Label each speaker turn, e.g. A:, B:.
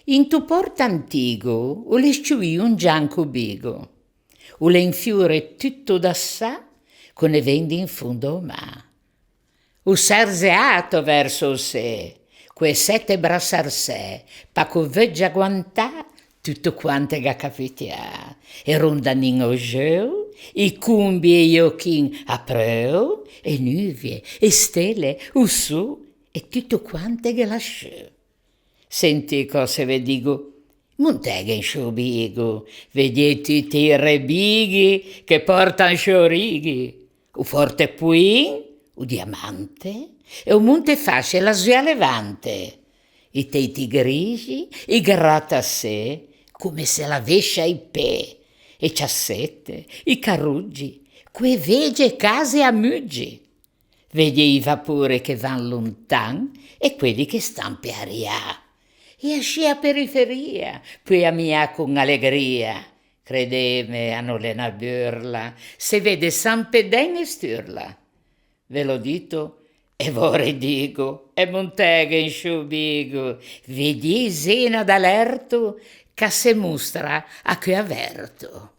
A: In tu porta antigo, o le sciui un gianco bigo, o le infiore tutto da sa, con ne vendi in fondo ma. O serzeato verso sé, que sette brassar sé, pa co veggia guantà, tutto quante ga capitia. E rondanin o geu, i cumbi e iochin a preu, e nuvie, e stelle, o su, e tutto quante ga lasciò. Senti cosa vi dico, Montega in sciubigo, vedi tutti i rebighi che portan sciorighi, o forte puin, o diamante, e o monte fasce la svia levante, i teiti grigi, i grattassè, come se la vescia i pe, e ciassette, i carruggi, que vege case a muggi. Vedi i vapori che van lontan e quelli che stan per aria. E asci a periferia, poi a mia con allegria. Credeme, hanno lena burla, se vede San Peden e sturla. Ve l'ho dito e vorrei dico, e Montega in sciubigo, vedi Sena d'Alerto che se mostra a che averto.